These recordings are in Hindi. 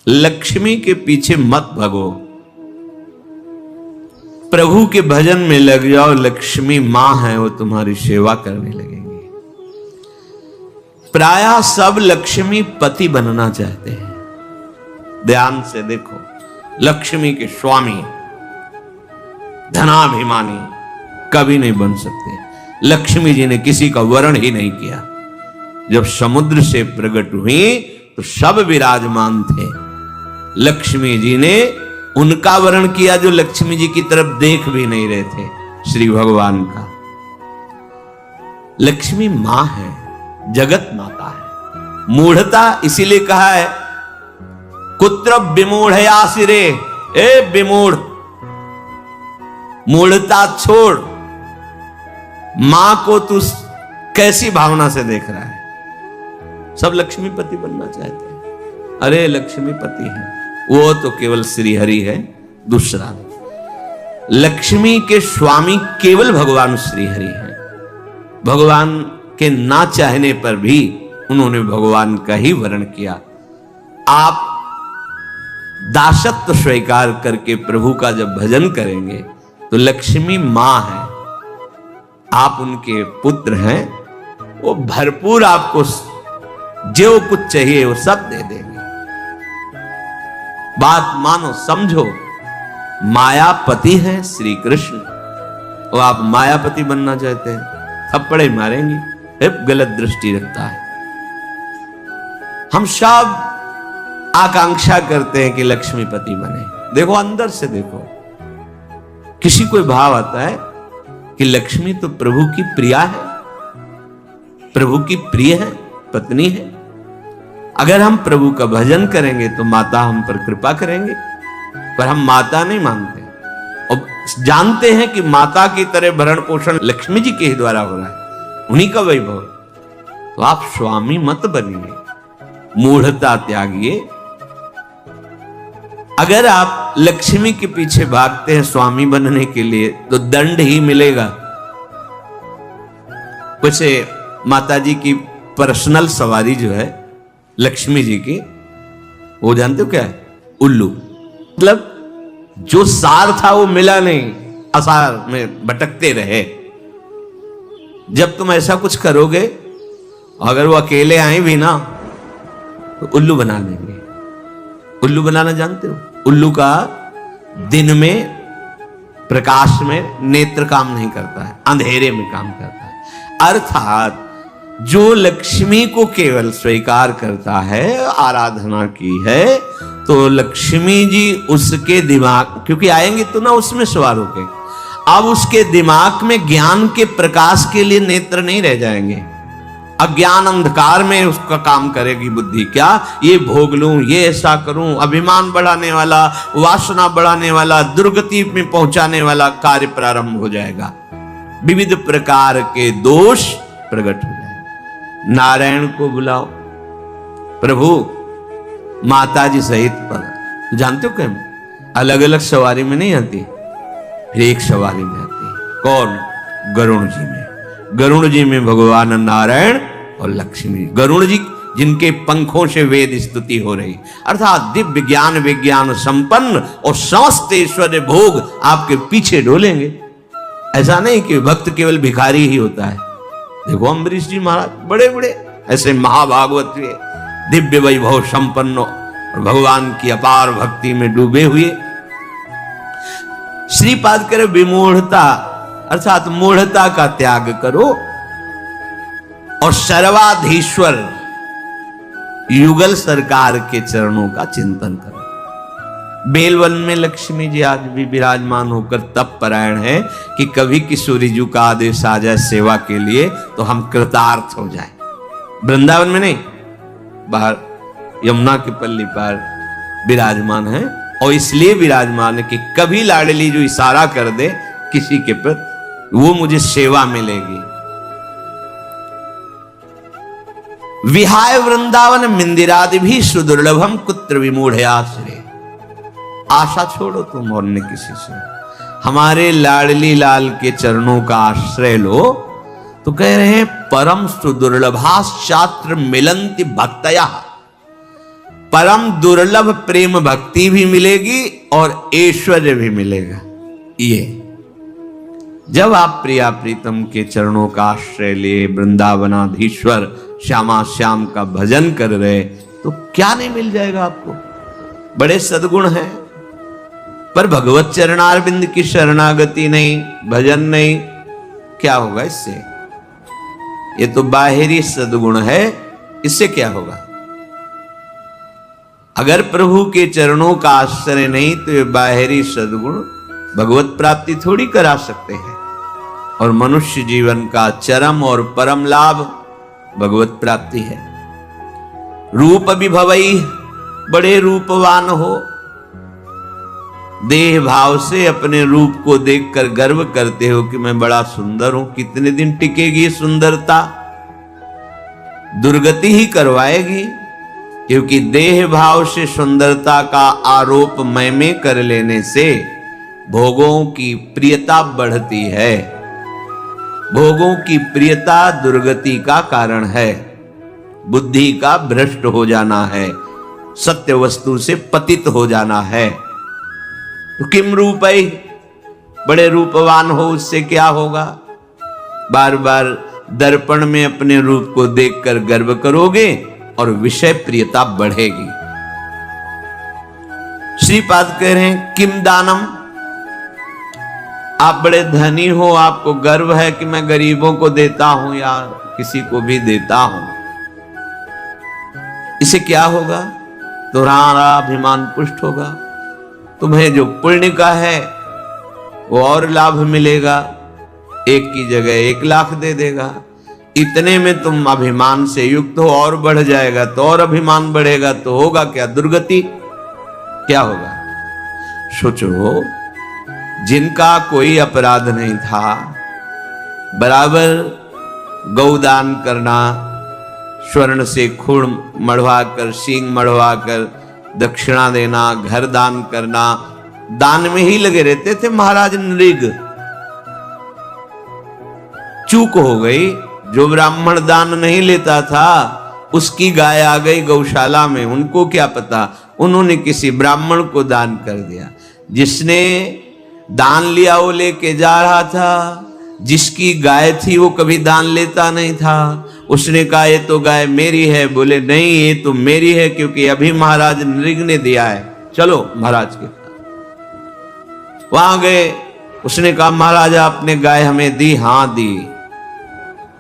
लक्ष्मी के पीछे मत भगो, प्रभु के भजन में लग जाओ। लक्ष्मी मां है, वो तुम्हारी सेवा करने लगेंगे। प्रायः सब लक्ष्मी पति बनना चाहते हैं। ध्यान से देखो, लक्ष्मी के स्वामी धनाभिमानी कभी नहीं बन सकते। लक्ष्मी जी ने किसी का वर्ण ही नहीं किया। जब समुद्र से प्रकट हुई तो सब विराजमान थे। लक्ष्मी जी ने उनका वर्ण किया जो लक्ष्मी जी की तरफ देख भी नहीं रहे थे, श्री भगवान का। लक्ष्मी मां है, जगत माता है। मूढ़ता इसीलिए कहा है, कुत्र विमूढ़या सिरे, ए विमूढ़, मूढ़ता छोड़। मां को तू कैसी भावना से देख रहा है? सब लक्ष्मीपति बनना चाहते हैं। अरे लक्ष्मीपति है वो तो केवल श्री हरि है, दूसरा लक्ष्मी के स्वामी केवल भगवान श्री हरि है। भगवान के ना चाहने पर भी उन्होंने भगवान का ही वर्ण किया। आप दासत्व स्वीकार करके प्रभु का जब भजन करेंगे तो लक्ष्मी मां है, आप उनके पुत्र हैं। वो भरपूर आपको जो कुछ चाहिए वो सब दे देंगे। बात मानो, समझो। मायापति हैं श्री कृष्ण, और आप मायापति बनना चाहते हैं, थप्पड़े मारेंगे। गलत दृष्टि रखता है। हम सब आकांक्षा करते हैं कि लक्ष्मीपति बने। देखो अंदर से देखो, किसी कोई भाव आता है कि लक्ष्मी तो प्रभु की प्रिया है, प्रभु की प्रिय है, पत्नी है। अगर हम प्रभु का भजन करेंगे तो माता हम पर कृपा करेंगे, पर हम माता नहीं मानते और जानते हैं कि माता की तरह भरण पोषण लक्ष्मी जी के ही द्वारा हो रहा है, उन्हीं का वैभव। तो आप स्वामी मत बनिए, मूढ़ता त्यागिए। अगर आप लक्ष्मी के पीछे भागते हैं स्वामी बनने के लिए तो दंड ही मिलेगा। वैसे माता जी की पर्सनल सवारी जो है लक्ष्मी जी की, वो जानते हो क्या है? उल्लू। मतलब जो सार था वो मिला नहीं, असार में भटकते रहे। जब तुम ऐसा कुछ करोगे, अगर वो अकेले आए भी ना तो उल्लू बना देंगे। उल्लू बनाना जानते हो? उल्लू का दिन में प्रकाश में नेत्र काम नहीं करता है, अंधेरे में काम करता है। अर्थात जो लक्ष्मी को केवल स्वीकार करता है, आराधना की है, तो लक्ष्मी जी उसके दिमाग, क्योंकि आएंगे तो ना उसमें सवार होके, अब उसके दिमाग में ज्ञान के प्रकाश के लिए नेत्र नहीं रह जाएंगे। अज्ञान अंधकार में उसका काम करेगी बुद्धि। क्या ये भोग लूं, ये ऐसा करूं, अभिमान बढ़ाने वाला, वासना बढ़ाने वाला, दुर्गति में पहुंचाने वाला कार्य प्रारंभ हो जाएगा। विविध प्रकार के दोष प्रकट हो जाएंगे। नारायण को बुलाओ, प्रभु माता जी सहित पर, जानते हो क्या, अलग अलग सवारी में नहीं आती, फिर एक सवारी में आती है। कौन? गरुण जी में। गरुण जी में भगवान नारायण और लक्ष्मी। गरुण जी जिनके पंखों से वेद स्तुति हो रही, अर्थात दिव्य ज्ञान विज्ञान संपन्न और समस्त ऐश्वर्य भोग आपके पीछे डोलेंगे। ऐसा नहीं कि भक्त केवल भिखारी ही होता है। देखो अम्बरीश जी महाराज बड़े बड़े ऐसे महाभागवत हुए, दिव्य वैभव संपन्न और भगवान की अपार भक्ति में डूबे हुए। श्रीपाद करे विमूढ़ता, अर्थात मूढ़ता का त्याग करो और सर्वाधीश्वर युगल सरकार के चरणों का चिंतन करो। बेलवन में लक्ष्मी जी आज भी विराजमान होकर तप परायण है कि कभी किशोरी जी का आदेश आ जाए सेवा के लिए तो हम कृतार्थ हो जाए। वृंदावन में नहीं, बाहर यमुना की पल्ली पर विराजमान है, और इसलिए विराजमान है कि कभी लाडली जो इशारा कर दे किसी के प्रति, वो मुझे सेवा मिलेगी। विहाय वृंदावन मिंदिरादि भी सुदुर्लभम कुत्र विमूढ़याश्रय। आशा छोड़ो तुम और न किसी से, हमारे लाडली लाल के चरणों का आश्रय लो। तो कह रहे हैं परम सुदुर्लभाश्चात्र मिलंति भक्तया। परम दुर्लभ प्रेम भक्ति भी मिलेगी और ऐश्वर्य भी मिलेगा। ये जब आप प्रिया प्रीतम के चरणों का आश्रय लिए वृंदावनाधीश्वर श्यामा श्याम का भजन कर रहे, तो क्या नहीं मिल जाएगा आपको। बड़े सद्गुण हैं, पर भगवत चरणारविंद की शरणागति नहीं, भजन नहीं, क्या होगा इससे? ये तो बाहरी सद्गुण है, इससे क्या होगा? अगर प्रभु के चरणों का आश्रय नहीं तो ये बाहरी सद्गुण भगवत प्राप्ति थोड़ी करा सकते हैं। और मनुष्य जीवन का चरम और परम लाभ भगवत प्राप्ति है। रूप विभवई, बड़े रूपवान हो, देह भाव से अपने रूप को देखकर गर्व करते हो कि मैं बड़ा सुंदर हूं। कितने दिन टिकेगी सुंदरता? दुर्गति ही करवाएगी, क्योंकि देह भाव से सुंदरता का आरोप मैं में कर लेने से भोगों की प्रियता बढ़ती है। भोगों की प्रियता दुर्गति का कारण है, बुद्धि का भ्रष्ट हो जाना है, सत्य वस्तु से पतित हो जाना है। तो किम रूपै, बड़े रूपवान हो, उससे क्या होगा? बार बार दर्पण में अपने रूप को देखकर गर्व करोगे और विषय प्रियता बढ़ेगी। श्रीपाद कह रहे हैं किम दानम, आप बड़े धनी हो, आपको गर्व है कि मैं गरीबों को देता हूं या किसी को भी देता हूं। इसे क्या होगा? तुम्हारा अभिमान पुष्ट होगा, तुम्हें जो पुण्य का है वो और लाभ मिलेगा, एक की जगह 1 लाख दे देगा। इतने में तुम अभिमान से युक्त हो, और बढ़ जाएगा तो और अभिमान बढ़ेगा, तो होगा क्या? दुर्गति। क्या होगा? सोचो, जिनका कोई अपराध नहीं था, बराबर गौदान करना, स्वर्ण से खूण मढ़वाकर, सींग मढ़वाकर दक्षिणा देना, घर दान करना, दान में ही लगे रहते थे महाराज नृग। चूक हो गई, जो ब्राह्मण दान नहीं लेता था उसकी गाय आ गई गौशाला में, उनको क्या पता, उन्होंने किसी ब्राह्मण को दान कर दिया। जिसने दान लिया वो लेके जा रहा था, जिसकी गाय थी वो कभी दान लेता नहीं था। उसने कहा ये तो गाय मेरी है, बोले नहीं ये तो मेरी है, क्योंकि अभी महाराज नृग ने दिया है, चलो महाराज के पास। वहां गए, उसने कहा महाराज आपने गाय हमें दी? हाँ दी।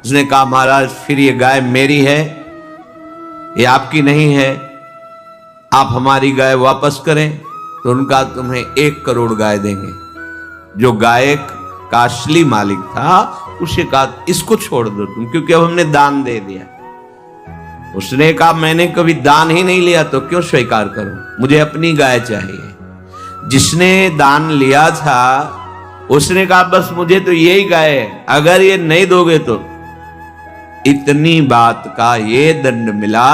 उसने कहा महाराज फिर ये गाय मेरी है, ये आपकी नहीं है, आप हमारी गाय वापस करें। तो उनका तुम्हें 1 करोड़ गाय देंगे। जो गाय का असली मालिक था उसे कहा इसको छोड़ दो तुम, क्योंकि अब हमने दान दे दिया। उसने कहा मैंने कभी दान ही नहीं लिया तो क्यों स्वीकार करूं, मुझे अपनी गाय चाहिए। जिसने दान लिया था उसने कहा बस मुझे तो यही गाय है, अगर ये नहीं दोगे तो। इतनी बात का ये दंड मिला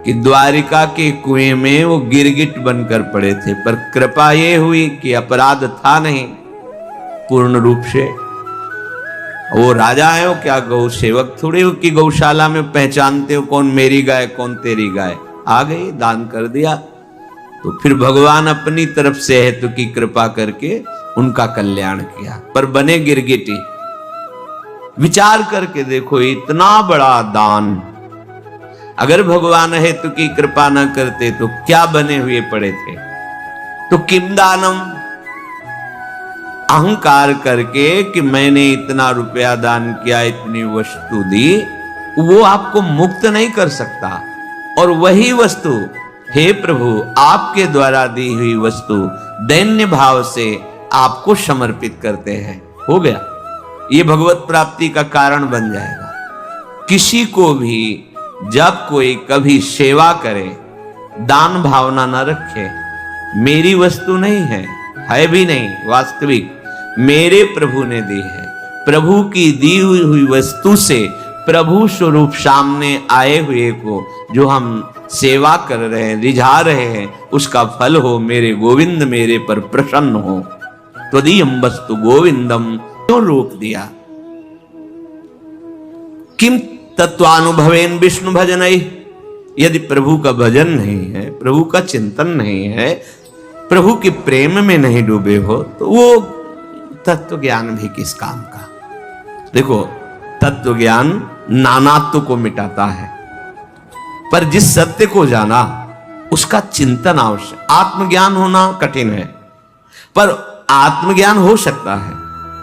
कि द्वारिका के कुएं में वो गिरगिट बनकर पड़े थे। पर कृपा ये हुई कि अपराध था नहीं पूर्ण रूप से। वो राजा है, वो क्या गौ सेवक थोड़ी हो कि गौशाला में पहचानते हो कौन मेरी गाय कौन तेरी गाय। आ गई, दान कर दिया। तो फिर भगवान अपनी तरफ से हेतु की कृपा करके उनका कल्याण किया, पर बने गिरगिटी। विचार करके देखो, इतना बड़ा दान अगर भगवान हेतु की कृपा न करते तो क्या बने हुए पड़े थे। तो किम दानम, अहंकार करके कि मैंने इतना रुपया दान किया, इतनी वस्तु दी, वो आपको मुक्त नहीं कर सकता। और वही वस्तु, हे प्रभु आपके द्वारा दी हुई वस्तु दैन्य भाव से आपको समर्पित करते हैं, हो गया, ये भगवत प्राप्ति का कारण बन जाएगा। किसी को भी जब कोई कभी सेवा करे, दान भावना न रखे, मेरी वस्तु नहीं है भी नहीं, वास्तविक मेरे प्रभु ने दी है। प्रभु की दी हुई वस्तु से प्रभु स्वरूप सामने आए हुए को जो हम सेवा कर रहे हैं, रिझा रहे हैं, उसका फल हो मेरे गोविंद मेरे पर प्रसन्न हो। त्वदीयं वस्तु गोविंदम क्यों रोक दिया? किम तत्वानुभवेन विष्णु भजनई, यदि प्रभु का भजन नहीं है, प्रभु का चिंतन नहीं है, प्रभु के प्रेम में नहीं डूबे हो, तो वो तत्व ज्ञान भी किस काम का। देखो, तत्व ज्ञान नानात्व को मिटाता है, पर जिस सत्य को जाना उसका चिंतन आवश्यक। आत्मज्ञान होना कठिन है, पर आत्मज्ञान हो सकता है,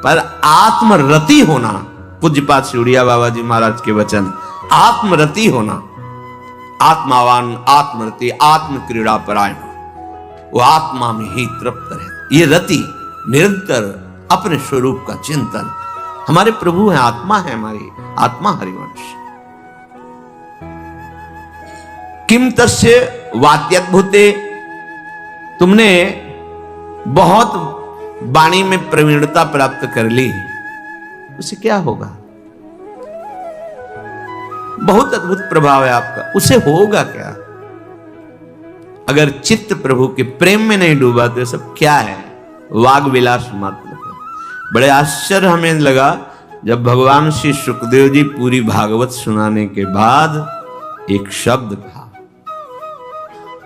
पर आत्मरति होना, पूज्यपाद सिउड़िया बाबा जी महाराज के वचन, आत्मरति होना, आत्मावान, आत्मरति, आत्म क्रीड़ा परायण, वो आत्मा में ही तृप्त रहे। ये रति निरंतर अपने स्वरूप का चिंतन। हमारे प्रभु है, आत्मा है, हमारी आत्मा हरिवंश। किम तस्य वात्यद्भुते, तुमने बहुत वाणी में प्रवीणता प्राप्त कर ली, उसे क्या होगा? बहुत अद्भुत प्रभाव है आपका, उसे होगा क्या? अगर चित्त प्रभु के प्रेम में नहीं डूबा तो सब क्या है? वाग विलास मात्र है। बड़े आश्चर्य हमें लगा जब भगवान श्री सुखदेव जी पूरी भागवत सुनाने के बाद एक शब्द कहा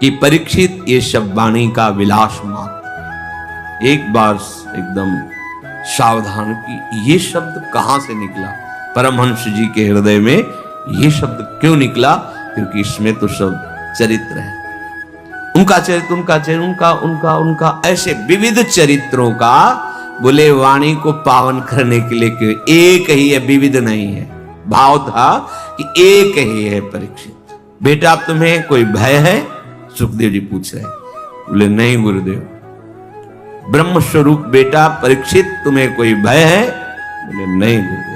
कि परीक्षित, ये सब वाणी का विलास मात्र। एक बार एकदम सावधान की, ये शब्द कहां से निकला? परमहंस जी के हृदय में ये शब्द क्यों निकला? क्योंकि इसमें तो सब चरित्र है, उनका चरित्र, उनका चरित्र, उनका उनका उनका ऐसे विविध चरित्रों का। बोले वाणी को पावन करने के लिए क्यों? एक ही है, विविध नहीं है। भाव था कि एक ही है। परीक्षित, बेटा तुम्हें कोई भय है? सुखदेव जी पूछ रहे। बोले नहीं गुरुदेव। ब्रह्म स्वरूप बेटा परीक्षित, तुम्हें कोई भय है? बोले नहीं गुरुदेव।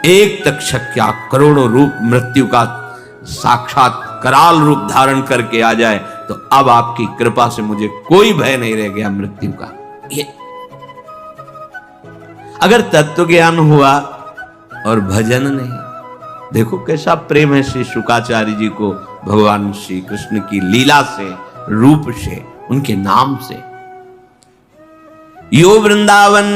एक तक्षक क्या करोड़ों रूप मृत्यु का साक्षात कराल रूप धारण करके आ जाए तो अब आपकी कृपा से मुझे कोई भय नहीं रह गया मृत्यु का। ये अगर तत्व ज्ञान हुआ और भजन नहीं, देखो कैसा प्रेम है श्री शुकाचार्य जी को भगवान श्री कृष्ण की लीला से, रूप से, उनके नाम से। यो वृंदावन